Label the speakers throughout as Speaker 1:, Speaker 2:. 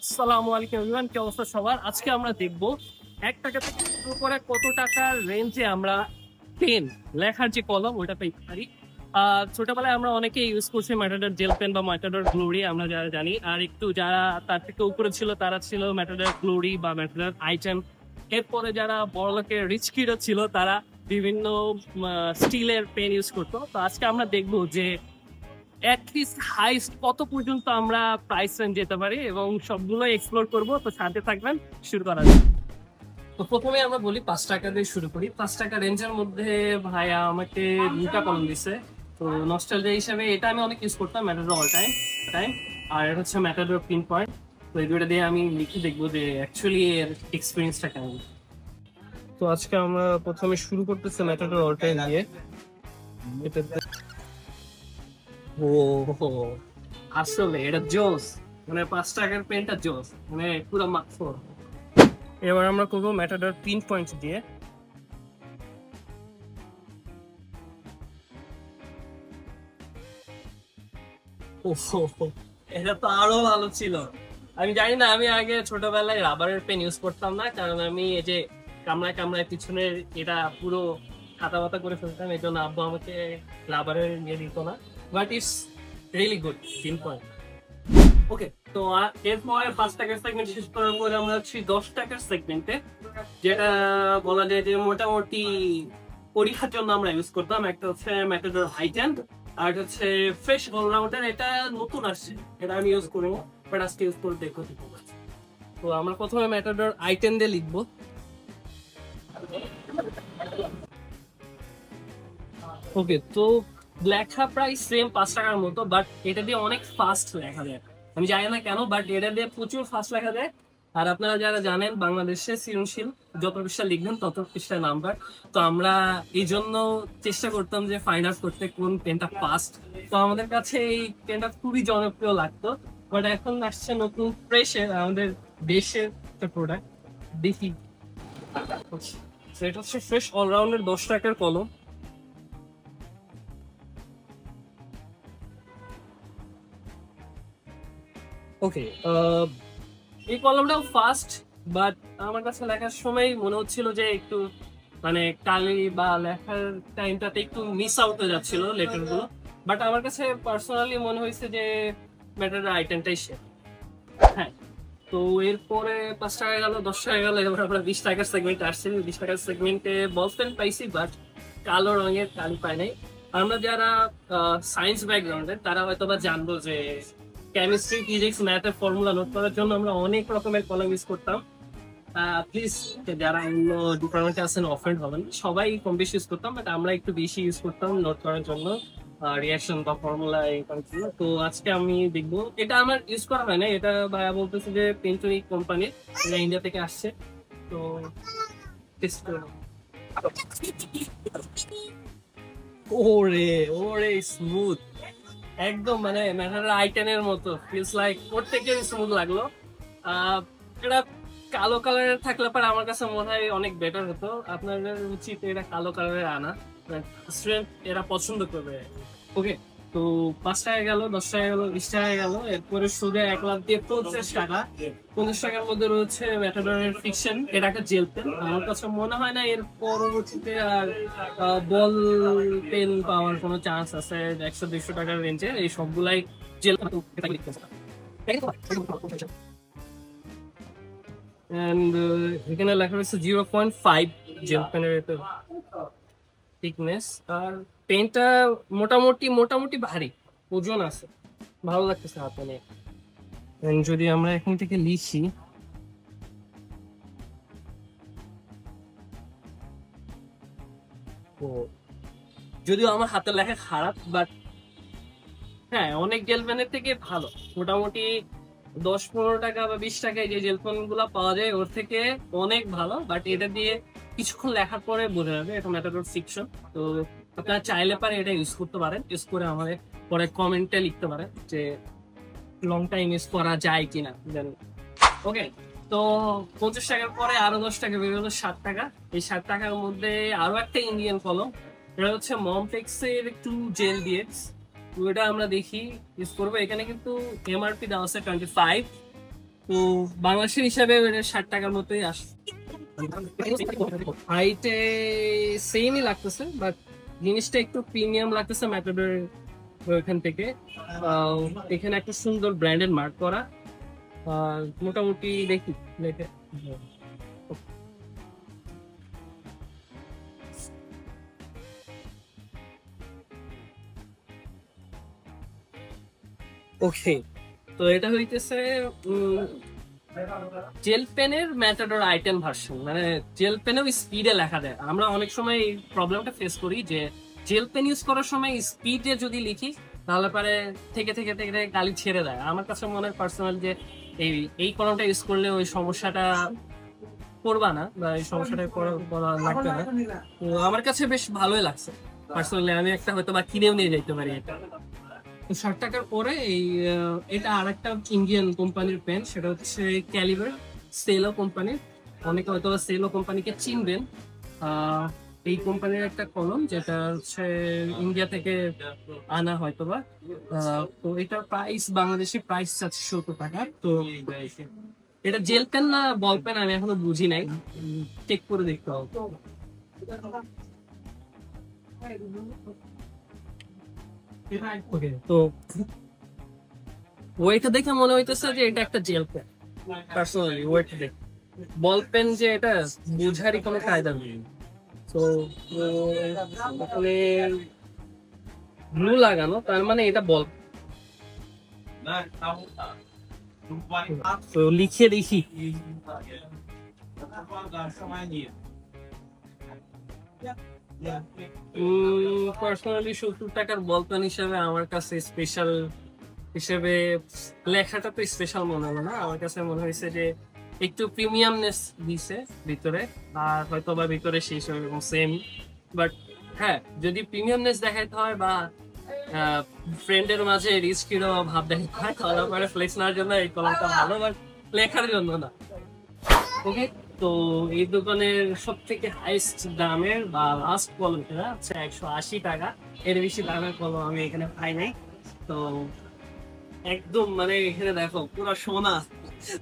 Speaker 1: আসসালামু আলাইকুম এভরিওয়ান, কি অবস্থা সবার? আজকে আমরা দেখব 1 টাকা থেকে শুরু করে কত টাকার রেঞ্জে আমরা পেন লেখার যে কলম ওটা পেতে পারি। ছোটবেলায় আমরা অনেকে ইউজ করছি ম্যাটাডর জেল পেন বা ম্যাটাডর গ্লোরি, আমরা যারা জানি। আর একটু যারা তার থেকে উপরে ছিল তারা ছিল ম্যাটাডর গ্লোরি বা ম্যাটাডর আইটেম। এরপরে যারা বড়লোকের রিচ কিডও ছিল তারা বিভিন্ন স্টিলের পেন ইউজ করতো। তো আজকে আমরা দেখবো যে অ্যাটলিস্ট হাইস্ট কত পর্যন্ত আমরা প্রাইস রেঞ্জ যেতে পারি এবং সবগুলো এক্সপ্লোর করব। তো সাথে থাকবেন, শুরু করা যাক। তো প্রথমে আমরা বলি 5 টাকা দিয়ে শুরু করি। 5 টাকা রেঞ্জের মধ্যে ভাইয়া আমাকে দুটা কলম দিছে। তো নস্টালজিয়া হিসেবে এটা আমি অনেক ইউজ করতাম, ম্যাটাডোর অল টাইম টাইম। আর এটা হচ্ছে ম্যাটাডোর পিন পয়েন্ট। তো এই দুটো দিয়ে আমি লিখে দেখবো যে অ্যাকচুয়ালি এর এক্সপিরিয়েন্সটা কেমন। তো আজকে আমরা প্রথমে শুরু করতেছি ম্যাটাডোর অল টাইম দিয়ে। এটাতে ও আসলে এটা জোস, মানে 5 টাকার পেনটা জোস, মানে পুরো মাখো। এবার আমরা করবো ম্যাটাডোর পিন পয়েন্ট দিয়ে। ওহো, এটা তো আরো ভালো ছিল। আমি জানি না, আমি আগে ছোটবেলায় রাবারের পেন ইউজ করতাম না, কারণ আমি এই যে কামড়ায় কামড়ায় পিছনের এটা পুরো খাতা বাতা করে ফেলতাম। এই জন্য আব্বু আমাকে রাবারের ইয়ে দিত না। But it's really good pin point. Okay, তো এরপরে 5 টাকার সেগমেন্ট শেষ করার পরে আমরা আছি 10 টাকার সেগমেন্টে, যেটা বলা যায় যে মোটামুটি পরীক্ষার জন্য আমরা ইউজ করতাম। একটা হচ্ছে ম্যাটাডোর হাইটেন, আর হচ্ছে ফ্রেশ অলরাউন্ডার। এটা নতুন আসছে, এটা আমি ইউজ করিনি, বাট আজকে ইউজ করে দেখো। তো আমরা প্রথমে ম্যাটাডোর আইটেন দিয়ে লিখবো। ওকে, তো লেখা প্রায় সেম 5 টাকার মতো, বাট এটা দিয়ে অনেক ফাস্ট লেখা যায়। আমি জানি না কেন, বাট এটা দিয়ে প্রচুর ফাস্ট লেখা যায়। আর আপনারা যারা জানেন বাংলাদেশে সৃজনশীল যত পৃষ্ঠা লিখবেন তত পৃষ্ঠা নাম্বার। তো আমরা এই জন্য চেষ্টা করতাম যে ফাইন্ড আউট করতে কোন পেনটা ফাস্ট। তো আমাদের কাছে এই পেনটা খুবই জনপ্রিয় লাগতো। বাট এখন আসছে নতুন ফ্রেশের আমাদের দেশের একটা প্রোডাক্ট, দেখি। এটা হচ্ছে ফ্রেশ অলরাউন্ডের 10 টাকার কলম। ওকে, এই কলমটাও ফাস্ট, বাট আমার কাছে লেখার সময় মনে হচ্ছিল যে একটু মানে কালি বা লেখার টাইমটাতে একটু মিস আউট হয়ে যাচ্ছিল লেটার গুলো। বাট আমার কাছে পার্সোনালি মনে হয়েছে যে ম্যাটার আইটেমটাই সে। হ্যাঁ, তো এরপরে 5 টাকা গেল, 10 টাকা গেল, এবার আমরা 20 টাকার সেগমেন্টে আসছি। 20 টাকার সেগমেন্টে বল পেন পাইছি, বাট কালো রঙের কালি পাই নাই। আমরা যারা সায়েন্স ব্যাকগ্রাউন্ডের তারা হয়তো বা জানবো যে কেমিস্ট্রি, ফিজিক্স, ম্যাথের ফর্মুলা নোট করার জন্য আমরা অনেক রকমের কলম ইউজ করতাম। প্লিজ, যারা অন্য ডিপার্টমেন্টে আছেন অফেন্ড হবেন, সবাই কম বেশি ইউজ করতাম, বাট আমরা একটু বেশি ইউজ করতাম নোট করার জন্য রিয়াকশন বা ফর্মুলা এই কারণে। তো আজকে আমি দেখবো, এটা আমার ইউজ করা হয় না, এটা ভাইয়া বলতেছে যে পেন্টনিক কোম্পানির, এটা ইন্ডিয়া থেকে আসছে। তো টেস্ট করে নাও। ওরে ওরে, স্মুথ একদম, মানে ম্যাটার আইটেনের মতো ফিলস লাইক। প্রত্যেকের স্মুথ লাগলো। এটা কালো কালারের থাকলে পরে আমার কাছে মনে হয় অনেক বেটার হতো। আপনাদের উচিত এটা কালো কালারের আনা, স্টুডেন্ট এরা পছন্দ করবে। ওকে, তো 5 টাকা গেল, 10 টাকা গেল, 20 টাকা গেল। এরপরে শুধু 1 লাখ দিয়ে 50 টাকা। 50 টাকার মধ্যে রয়েছে ম্যাটাডোরের ফিকশন, এটা একটা জেল পেন। আমার কাছে মনে হয় না এর পরবর্তীতে আর বল পেন পাওয়ার কোনো চান্স আছে 100-200 টাকার রেঞ্জে। এই সবগুলাই জেল পেন। এন্ড এখানে লেখা রয়েছে 0.5 জেল পেনের থিকনেস। আর পেনটা মোটামুটি মোটামুটি ভারী, ওজন আছে, ভালো লাগতেছে হাতে নিয়ে। যদি আমরা এখান থেকে লিখি, তো যদিও আমার হাতের লেখা খারাপ, বাট হ্যাঁ অনেক জেল পেনের থেকে ভালো। মোটামুটি 10-15 টাকা বা 20 টাকায় যে জেল পেন গুলা পাওয়া যায় ওর থেকে অনেক ভালো। বাট এটা দিয়ে কিছুক্ষণ লেখার পরে বোঝা যাবে এটা ম্যাটাডোর ফিকশন। তো আপনারা চাইলে পারে এটা ইউজ করতে পারেন, ইউজ করে আমাদের পরে কমেন্টে লিখতে পারেন যে লং টাইম ইউজ করা যায় কিনা। ওকে, তো 50 টাকার পরে আরো 10 টাকা বের হলো 60 টাকা। এই 60 টাকার মধ্যে আরো একটা ইন্ডিয়ান কলম, এটা হচ্ছে মমটেক্স এর একটু জেল দিয়ে। তো এটা আমরা দেখি ইউজ করবো। এখানে কিন্তু এমআরপি দেওয়া আছে 25। তো বাংলাদেশের হিসাবে 60 টাকার মতোই আসে। হাইটে সেমই লাগতেছে, বাট জিনিসটা একটু প্রিমিয়াম লাগতেছে ম্যাটাডোর ওইখান থেকে। এখানে একটা সুন্দর ব্র্যান্ডেড মার্ক করা, মোটামুটি দেখি দেখে। ওকে, তো এটা হইতেছে জেল পেনের ম্যাটাডোর আইটেম ভার্সন, মানে জেল পেনেও স্পিডে লেখা দেয়। আমরা অনেক সময় এই প্রবলেমটা ফেস করি যে জেল পেন ইউজ করার সময় স্পিডে যদি লিখি তাহলে পরে থেকে থেকে থেকে থেকে গালি ছেড়ে দেয়। আমার কাছে মনে হয় পার্সোনাল যে এই এই কলমটা ইউজ করলে ওই সমস্যাটা করবা না, বা এই সমস্যাটা করা লাগবে না। তো আমার কাছে বেশ ভালোই লাগছে পার্সোনালি। আমি একটা হয়তো বা কিনেও নিয়ে যাইতে পারি এটা। 60 টাকার পরে এই এটা আর একটা ইন্ডিয়ান কোম্পানির পেন, সেটা হচ্ছে ক্যালিবার, সেলো কোম্পানির। অনেকে হয়তো সেলো কোম্পানিকে চিনবেন। এই কোম্পানির একটা কলম, যেটা হচ্ছে ইন্ডিয়া থেকে আনা হয়তোবা। তো এটার প্রাইস, বাংলাদেশি প্রাইস আছে 70 টাকা। তো এটা জেল পেন না বল পেন আমি এখনো বুঝি নাই, চেক করে দেখতে হবে। তো ওয়েট দেখে মনে হইতেছে যে এটা একটা জেল পেন। পার্সোনালি ওয়েট দেখে বল পেন যে এটা বুঝারই কোনো কায়দা নেই। তো ব্লু লাগানো, তার মানে এটা বল। তো লিখে দেখি। পার্সোনালি 70 টাকার বল পেন হিসেবে আমার কাছে স্পেশাল হিসেবে লেখাটা তো স্পেশাল মনে হলো না। আমার কাছে মনে হয়েছে যে একটু প্রিমিয়ামনেস দিছে ভিতরে, আর হয়তো বা ভিতরে সেই এরকম সেম। বাট হ্যাঁ, যদি প্রিমিয়ামনেস দেখাইতে হয় বা ফ্রেন্ডের মাঝে রিস্কিরও ভাব দেখাইতে হয় তাহলে পরে ফ্লেক্স নেওয়ার জন্য এই কলমটা ভালো, বাট লেখার জন্য না। ওকে, তো এই দোকানের সব থেকে হাইস্ট দামের বা লাস্ট কলমটা হচ্ছে 180 টাকা। এর বেশি দামের কলম আমি এখানে পাই নাই। তো একদম মানে এখানে দেখো পুরো সোনা,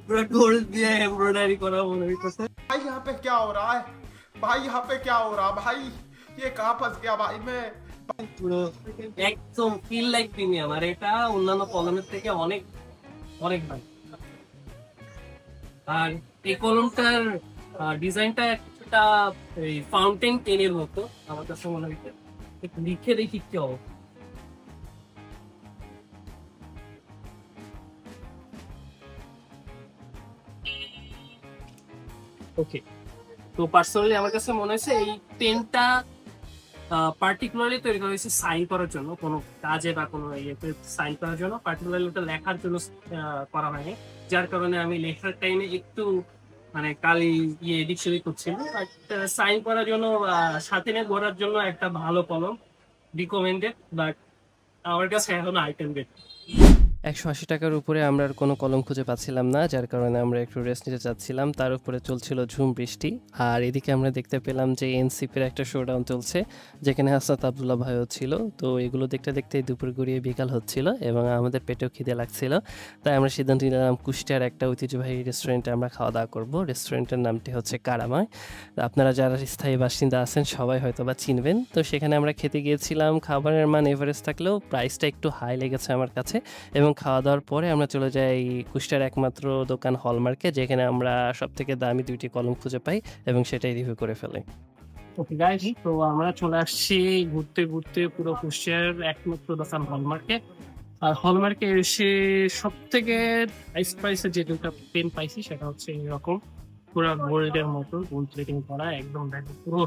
Speaker 1: পুরো গোল্ড দিয়ে এমব্রয়ডারি করা মনে হইতেছে।
Speaker 2: भाई यहाँ पे क्या हो रहा है भाई यहाँ पे क्या हो रहा है भाई ये कहाँ फंस गया भाई मैं
Speaker 1: পুরো একদম ফিল লাইক প্রিমিয়াম, আর এটা অন্যান্য কলমের থেকে অনেক অনেক ভালো। আর এই কলমটার ডিজাইনটা একটা ফাউন্টেন পেনের মতো আমার কাছে মনে হইছে। একটু লিখে দেখি কি হবে। ওকে, তো পার্সোনালি আমার কাছে মনে হয়েছে এই পেনটা পার্টিকুলারলি তৈরি করা হয়েছে সাইন করার জন্য, কোনো কাজে বা কোনো ইয়েতে সাইন করার জন্য, পার্টিকুলারলি ওটা লেখার জন্য করা হয়নি। যার কারণে আমি লেখার টাইমে একটু মানে কালি এদিক সেদিক করছিল। বাট সাইন করার জন্য, সাথে নিয়ে পড়ার জন্য একটা ভালো কলম, রিকমেন্ডেড। বাট আমার কাছে এখনো আইটেম বেড।
Speaker 3: 180 টাকার উপরে আমরা আর কোনো কলম খুঁজে পাচ্ছিলাম না, যার কারণে আমরা একটু রেস্ট নিতে চাচ্ছিলাম। তার উপরে চলছিল ঝুম বৃষ্টি, আর এদিকে আমরা দেখতে পেলাম যে এনসিপির একটা শোডাউন চলছে, যেখানে হাসনাত আবদুল্লাহ ভাইও ছিল। তো এগুলো দেখতে দেখতে দুপুর গড়িয়ে বিকাল হচ্ছিল এবং আমাদের পেটেও খিদে লাগছিল। তাই আমরা সিদ্ধান্ত নিলাম কুষ্টিয়ার একটা ঐতিহ্যবাহী রেস্টুরেন্টে আমরা খাওয়া দাওয়া করবো। রেস্টুরেন্টের নামটি হচ্ছে কারামায়। আপনারা যারা স্থায়ী বাসিন্দা আছেন সবাই হয়তো বা চিনবেন। তো সেখানে আমরা খেতে গিয়েছিলাম। খাবারের মান এভারেস্ট থাকলেও প্রাইসটা একটু হাই লেগেছে আমার কাছে। এবং খাওয়া দাওয়ার পরে আমরা চলে যাই কুষ্টিয়ার একমাত্র দোকান হলমার্কে, যেখানে আমরা সব থেকে দামি 2টি কলম খুঁজে পাই এবং সেটাই রিভিউ করে ফেলি।
Speaker 1: ওকে গাইস, তো আমরা চলে আসছি ঘুরতে ঘুরতে পুরো কুষ্টিয়ার একমাত্র দোকান হলমার্কে। আর হলমার্কে এসে সব থেকে হাইস্ট প্রাইসে যে দুটো পেন পাইছি সেটা হচ্ছে এরকম পুরো গোল্ডের মতো, গোল্ড প্লেটিং করা, একদম দেখো পুরো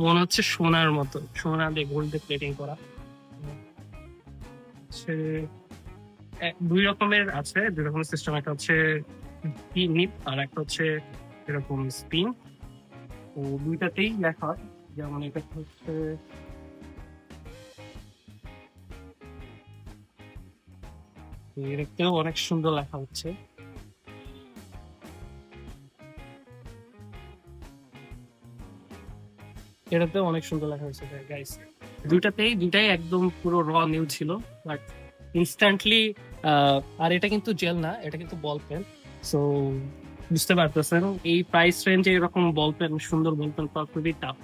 Speaker 1: মনে হচ্ছে সোনার মতো, সোনা দিয়ে গোল্ডে প্লেটিং করা। দুই রকমের আছে, দুই রকমের সিস্টেম। একটা হচ্ছে নিপ আর একটা হচ্ছে এরকম স্পিন। তো দুইটাতেই লেখা হয়, যেমন এটা হচ্ছে এটাতেও অনেক সুন্দর লেখা হচ্ছে। এটাতেও অনেক সুন্দর লেখা হচ্ছে গাইস। দুইটাই একদম পুরো র নিউ ছিল, বাট ইনস্ট্যান্টলি আর এটা কিন্তু জেল না, এটা কিন্তু বল পেন। সো বুঝতে পারতেছেন এই প্রাইস রেঞ্জে এরকম বল পেন, সুন্দর বল পেন পাওয়া খুবই টাফ।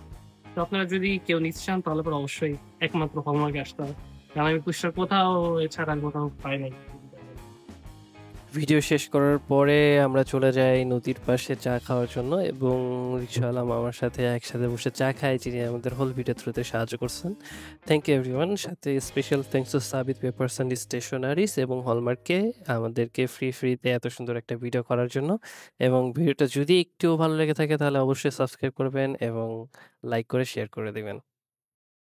Speaker 1: তো আপনারা যদি কেউ নিতে চান তাহলে পরে অবশ্যই একমাত্র হলমার্কে আসতে হবে, কারণ আমি কুষ্টার কোথাও এছাড়া আর কোথাও পাই নাই।
Speaker 3: ভিডিও শেষ করার পরে আমরা চলে যাই নদীর পাশে চা খাওয়ার জন্য এবং রিকশাওয়ালা মামার সাথে একসাথে বসে চা খাই, যিনি আমাদের হোল ভিডিও থ্রুতে সাহায্য করছেন। Thank you everyone. সাথে special thanks to Sabit papers and stationeries এবং হলমার্ককে আমাদেরকে ফ্রিতে এত সুন্দর একটা ভিডিও করার জন্য। এবং ভিডিওটা যদি একটুও ভালো লেগে থাকে তাহলে অবশ্যই সাবস্ক্রাইব করবেন এবং লাইক করে শেয়ার করে দেবেন।